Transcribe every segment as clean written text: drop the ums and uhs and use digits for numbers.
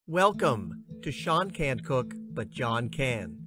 Welcome to Sean Can't Cook, but John Can.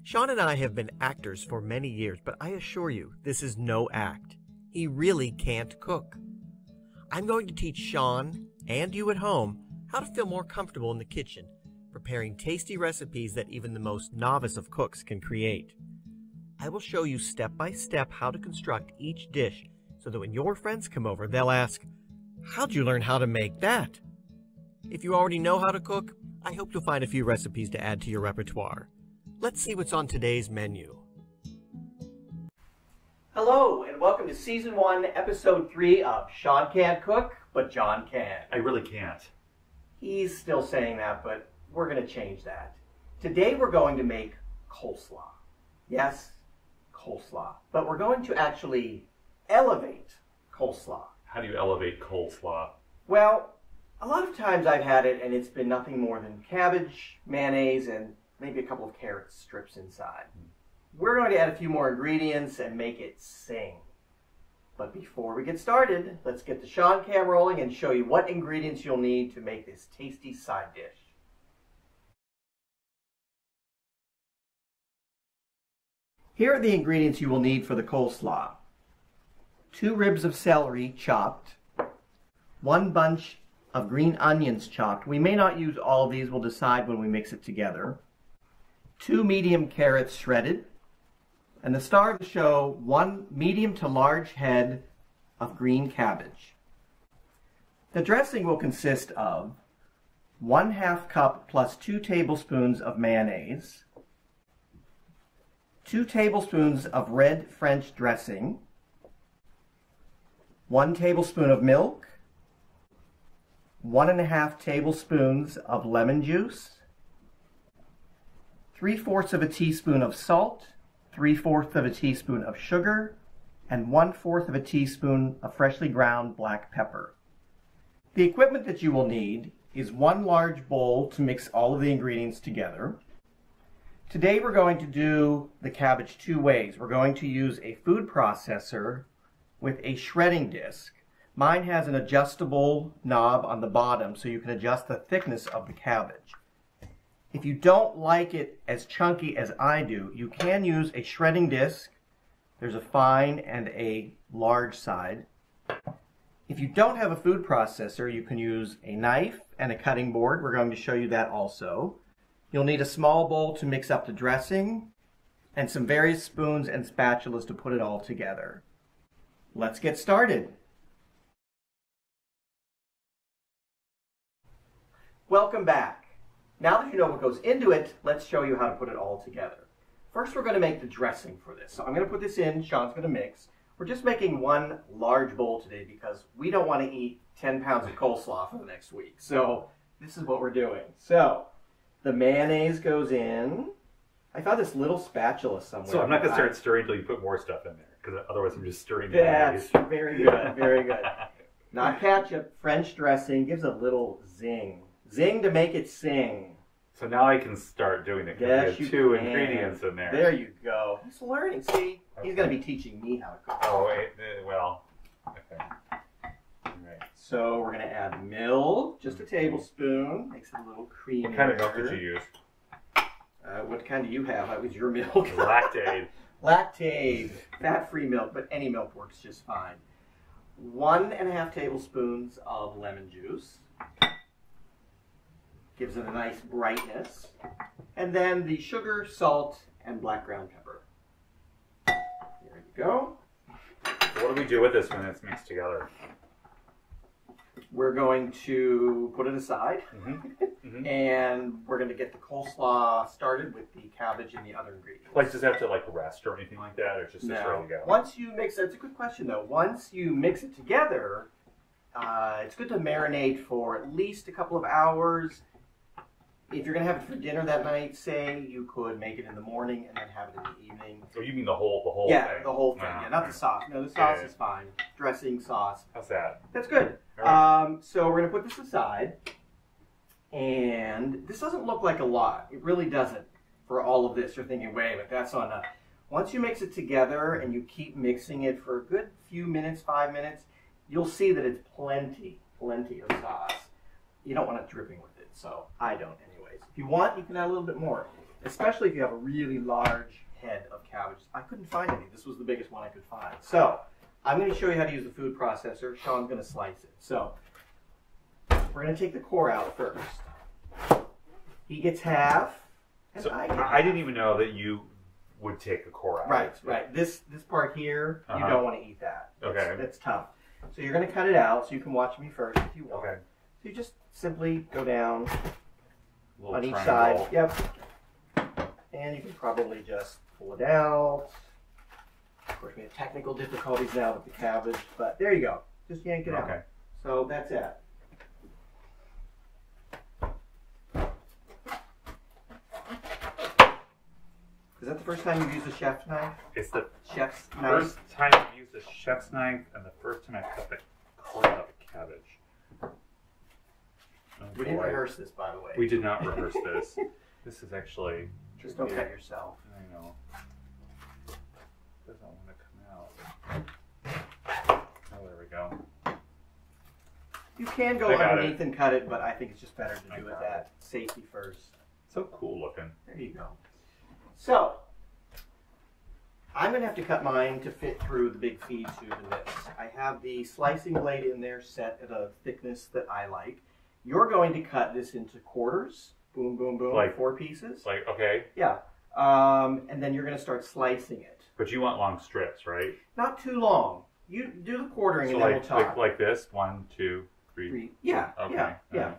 Sean and I have been actors for many years, but I assure you, this is no act. He really can't cook. I'm going to teach Sean, and you at home, how to feel more comfortable in the kitchen, preparing tasty recipes that even the most novice of cooks can create. I will show you step by step how to construct each dish so that when your friends come over, they'll ask, "How'd you learn how to make that?" If you already know how to cook, I hope you'll find a few recipes to add to your repertoire. Let's see what's on today's menu. Hello, and welcome to Season 1, Episode 3 of Sean Can't Cook, but John Can. I really can't. He's still saying that, but we're going to change that. Today we're going to make coleslaw. Yes, coleslaw. But we're going to actually elevate coleslaw. How do you elevate coleslaw? Well, a lot of times I've had it and it's been nothing more than cabbage, mayonnaise, and maybe a couple of carrot strips inside. We're going to add a few more ingredients and make it sing. But before we get started, let's get the Sean Cam rolling and show you what ingredients you'll need to make this tasty side dish. Here are the ingredients you will need for the coleslaw. 2 ribs of celery chopped, 1 bunch of green onions chopped. We may not use all of these, we'll decide when we mix it together. 2 medium carrots shredded, and the star of the show, 1 medium to large head of green cabbage. The dressing will consist of 1/2 cup plus 2 tablespoons of mayonnaise, 2 tablespoons of red French dressing, 1 tablespoon of milk, 1½ tablespoons of lemon juice, 3/4 of a teaspoon of salt, 3/4 of a teaspoon of sugar, and 1/4 of a teaspoon of freshly ground black pepper. The equipment that you will need is 1 large bowl to mix all of the ingredients together. Today we're going to do the cabbage 2 ways. We're going to use a food processor with a shredding disc. Mine has an adjustable knob on the bottom so you can adjust the thickness of the cabbage. If you don't like it as chunky as I do, you can use a shredding disc. There's a fine and a large side. If you don't have a food processor, you can use a knife and a cutting board. We're going to show you that also. You'll need a small bowl to mix up the dressing and some various spoons and spatulas to put it all together. Let's get started. Welcome back. Now that you know what goes into it, let's show you how to put it all together. First, we're going to make the dressing for this. So I'm going to put this in, Sean's going to mix. We're just making 1 large bowl today because we don't want to eat 10 pounds of coleslaw for the next week. So this is what we're doing. So the mayonnaise goes in. I found this little spatula somewhere. So I'm not going to start stirring until you put more stuff in there, because otherwise I'm just stirring the That's mayonnaise. very good, very good. Not ketchup, French dressing, gives a little zing. Zing to make it sing. So now I can start doing it, because we have 2 ingredients in there. There you go. He's learning. See, okay. He's going to be teaching me how to cook. Oh, wait, well, okay. All right. So we're going to add milk, just a tablespoon. Makes it a little creamy. What kind of milk did you use? What kind do you have? That was your milk. Lactate. Lactate. Fat-free milk, but any milk works just fine. 1½ tablespoons of lemon juice. Gives it a nice brightness. And then the sugar, salt, and black ground pepper. There you go. What do we do with this when it's mixed together? We're going to put it aside. And we're going to get the coleslaw started with the cabbage and the other ingredients. Like, does it have to rest or anything like that, or just ready to go? Once you mix it, that's a good question though. Once you mix it together, it's good to marinate for at least a couple of hours. If you're going to have it for dinner that night, say, you could make it in the morning and then have it in the evening. So you mean the whole thing? Yeah, the whole thing. Yeah, not the sauce. No, the sauce is fine. Dressing, sauce. How's that? That's good. Right. So we're going to put this aside. And this doesn't look like a lot. It really doesn't. For all of this, you're thinking, wait a minute, that's not enough. Once you mix it together and you keep mixing it for a good few minutes, 5 minutes, you'll see that it's plenty of sauce. You don't want it dripping with it. so I don't anyways. If you want, you can add a little bit more, especially if you have a really large head of cabbage. I couldn't find any. This was the biggest one I could find. So I'm going to show you how to use the food processor. Sean's going to slice it. So we're going to take the core out first. He gets half, and so I get half. I didn't even know that you would take the core out. Right, right. This part here, you don't want to eat that. Okay. That's tough. So you're going to cut it out, so you can watch me first if you want. Okay. So you just simply go down on each triangle. side. Yep. And you can probably just pull it out. Of course, we have technical difficulties now with the cabbage, but there you go. Just yank it out. Okay. So that's it. Is that the first time you've used a chef's knife? It's the Chef's knife? first time I've used a chef's knife and the first time I cut the core out of a cabbage. Oh, We didn't boy. rehearse this, by the way. We did not rehearse this. This is actually... Just don't cut yourself. I know. Doesn't want to come out. Oh, there we go. You can go I got underneath and cut it, but I think it's just better to do it that. Safety first. So cool looking. There you go. So, I'm going to have to cut mine to fit through the big feed tube in this. I have the slicing blade in there set at a thickness that I like. You're going to cut this into quarters. Boom, boom, boom. Like 4 pieces. Like, okay. Yeah. And then you're going to start slicing it. But you want long strips, right? Not too long. You do the quartering So and then like, we'll talk. like this? 1, 2, 3. Yeah, Okay. yeah.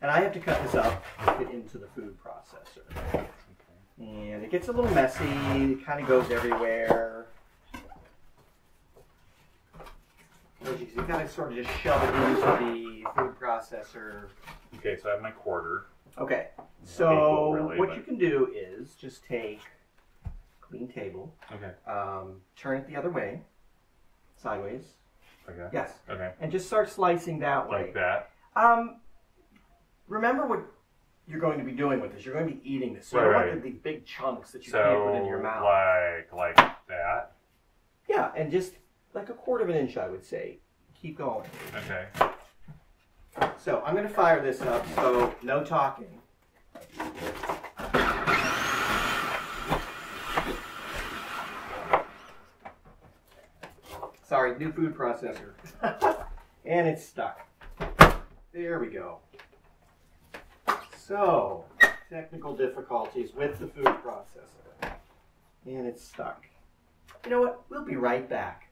And I have to cut this up to fit into the food processor. Okay. And it gets a little messy. It kind of goes everywhere. You kind of sort of just shove it into the food processor. Okay, so I have my quarter. Okay, Equal, so really, what but- you can do is just take a clean table, Okay. turn it the other way, sideways. Okay. Yes. Okay. And just start slicing that way. Like that? Remember what you're going to be doing with this. You're going to be eating this. So you Right, don't right. want these big chunks that you So, can't put into your mouth. like that? Yeah, and just like a quarter of an inch, I would say. Keep going. Okay. So I'm going to fire this up, so no talking. Sorry, new food processor. And it's stuck. There we go. So, technical difficulties with the food processor. And it's stuck. You know what? We'll be right back.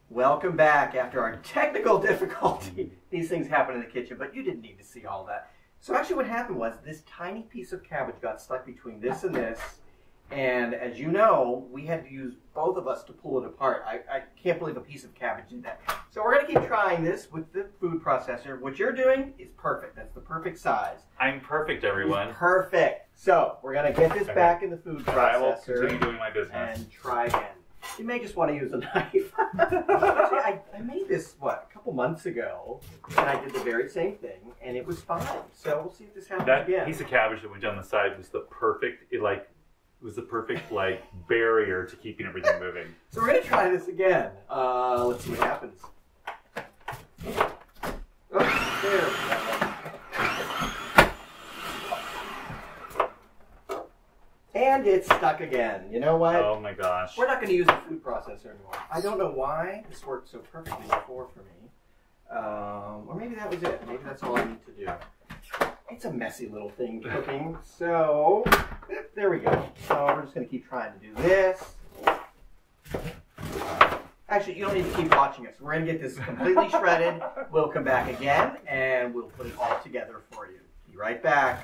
Welcome back after our technical difficulty. These things happen in the kitchen, but you didn't need to see all that. So actually what happened was this tiny piece of cabbage got stuck between this and this. And as you know, we had to use both of us to pull it apart. I can't believe a piece of cabbage did that. So we're going to keep trying this with the food processor. What you're doing is perfect. That's the perfect size. I'm perfect, everyone. It's perfect. So we're going to get this back in the food processor. I will continue doing my business. And try again. You may just want to use a knife. See, I made this, what, a couple months ago, and I did the very same thing, and it was fine. So we'll see if this happens That again. piece of cabbage that went down the side was the perfect, barrier to keeping everything moving. So we're going to try this again. Let's see what happens. Oh, there we go. And it's stuck again. You know what? Oh my gosh. We're not going to use the food processor anymore. I don't know why this worked so perfectly before for me. Or maybe that was it. Maybe that's all I need to do. It's a messy little thing cooking. So, there we go. So we're just going to keep trying to do this. Actually, you don't need to keep watching us. We're going to get this completely shredded. We'll come back again, and we'll put it all together for you. Be right back.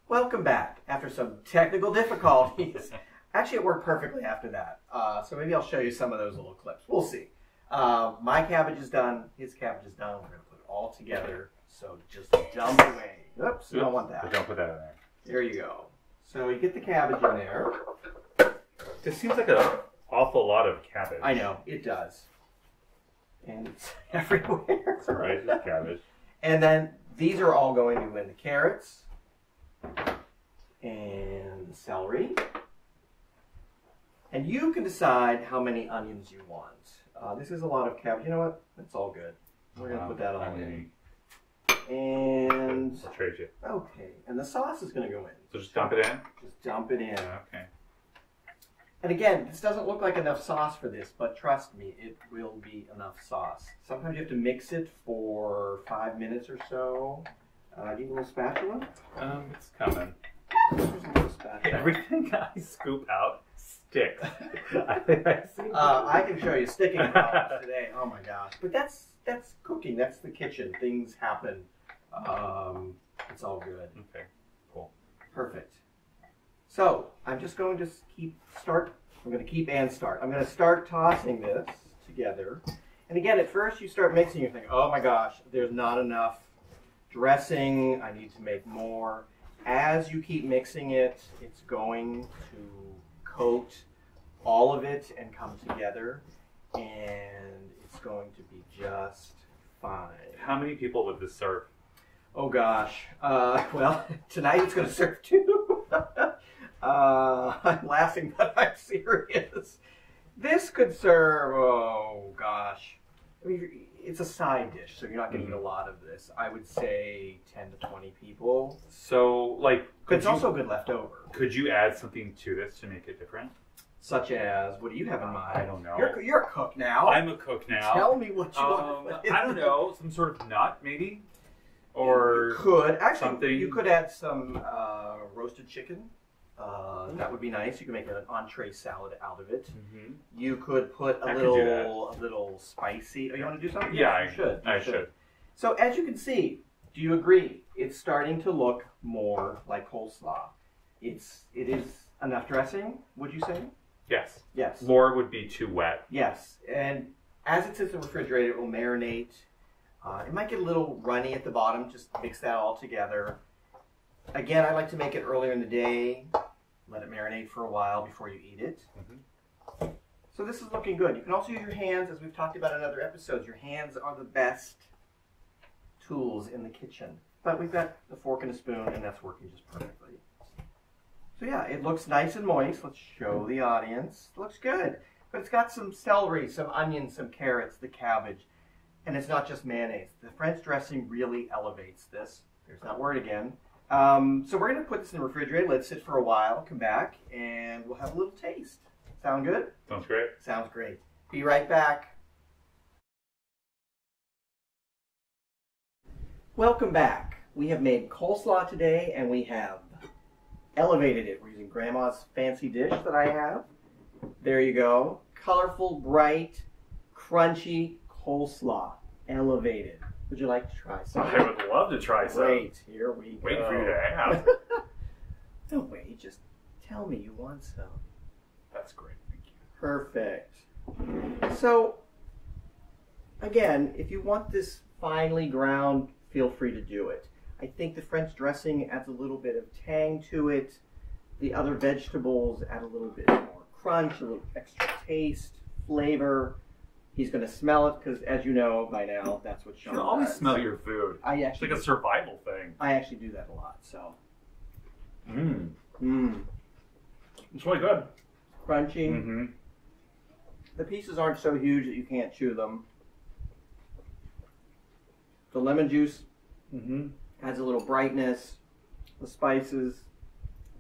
Welcome back after some technical difficulties. Actually, it worked perfectly after that. So maybe I'll show you some of those little clips. We'll see. My cabbage is done. His cabbage is done. We're going to put it all together. So just dump away. Oops, you don't want that. Don't put that in there. There you go. So you get the cabbage in there. This seems like an awful lot of cabbage. I know, it does. And it's everywhere. It's all right, it's just cabbage. And then these are all going to go in the carrots. And the celery. And you can decide how many onions you want. This is a lot of cabbage. You know what? That's all good. We're going to put that all in. And I'll trade you. okay, and the sauce is going to go in. So just dump it in? Just dump it in. Okay. And again, this doesn't look like enough sauce for this, but trust me, it will be enough sauce. Sometimes you have to mix it for 5 minutes or so. Do you need a little spatula? It's coming. There's a little spatula. Everything I scoop out sticks. I can show you sticking problems today. Oh my gosh! But that's cooking. That's the kitchen. Things happen. It's all good. Okay. Cool. Perfect. So I'm just going to start. I'm going to keep and start. I'm going to start tossing this together. And again, at first you start mixing. You think, oh my gosh, there's not enough dressing. I need to make more. As you keep mixing it, it's going to coat all of it and come together, and it's going to be just fine. How many people would this serve? Oh gosh. Well, tonight it's going to serve 2. I'm laughing, but I'm serious. This could serve, oh gosh. I mean, it's a side dish, so you're not going to eat a lot of this. I would say 10 to 20 people. So, like... But it's also good leftover. Could you add something to this to make it different? Such as, what do you have in mind? I don't know. You're a cook now. I'm a cook now. Tell me what you want. I don't know. Some sort of nut, maybe? Or you could. Actually, something. You could add some roasted chicken. That would be nice. You can make an entree salad out of it. Mm-hmm. You could put a little spicy. Oh, you want to do something? Yeah, you should. I should. So as you can see, do you agree? It's starting to look more like coleslaw. It is enough dressing, would you say? Yes. Yes. More would be too wet. Yes. And as it sits in the refrigerator, it will marinate. It might get a little runny at the bottom. Just mix that all together. Again, I like to make it earlier in the day. Let it marinate for a while before you eat it. Mm-hmm. So this is looking good. You can also use your hands, as we've talked about in other episodes. Your hands are the best tools in the kitchen. But we've got a fork and a spoon, and that's working just perfectly. So yeah, it looks nice and moist. Let's show the audience. It looks good. But it's got some celery, some onions, some carrots, the cabbage. And it's not just mayonnaise. The French dressing really elevates this. There's that word again. So we're going to put this in the refrigerator, let it sit for a while, come back, and we'll have a little taste. Sound good? Sounds great. Sounds great. Be right back. Welcome back. We have made coleslaw today, and we have elevated it. We're using Grandma's fancy dish that I have. There you go. Colorful, bright, crunchy coleslaw. Elevated. Would you like to try some? I would love to try some. Great. Here we go. Wait for you to ask. Don't wait. Just tell me you want some. That's great. Thank you. Perfect. So, again, if you want this finely ground, feel free to do it. I think the French dressing adds a little bit of tang to it. The other vegetables add a little bit more crunch, a little extra taste, flavor. He's going to smell it because, as you know by now, that's what Sean does. You always smell your food. It's like a survival thing. I actually do that a lot, so. It's really good. Crunchy. Mm-hmm. The pieces aren't so huge that you can't chew them. The lemon juice adds a little brightness. The spices,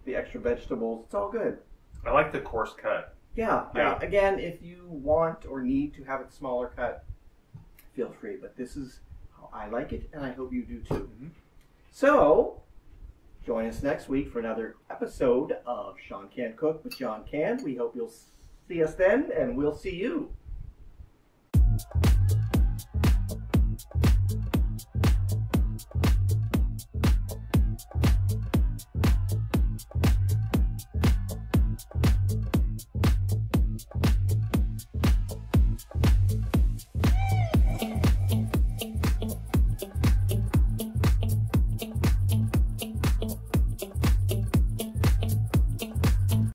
the extra vegetables, it's all good. I like the coarse cut. Yeah. Again, if you want or need to have it smaller cut, feel free. But this is how I like it, and I hope you do too. Mm-hmm. So, join us next week for another episode of Sean Can Cook with John Can. We hope you'll see us then, and we'll see you.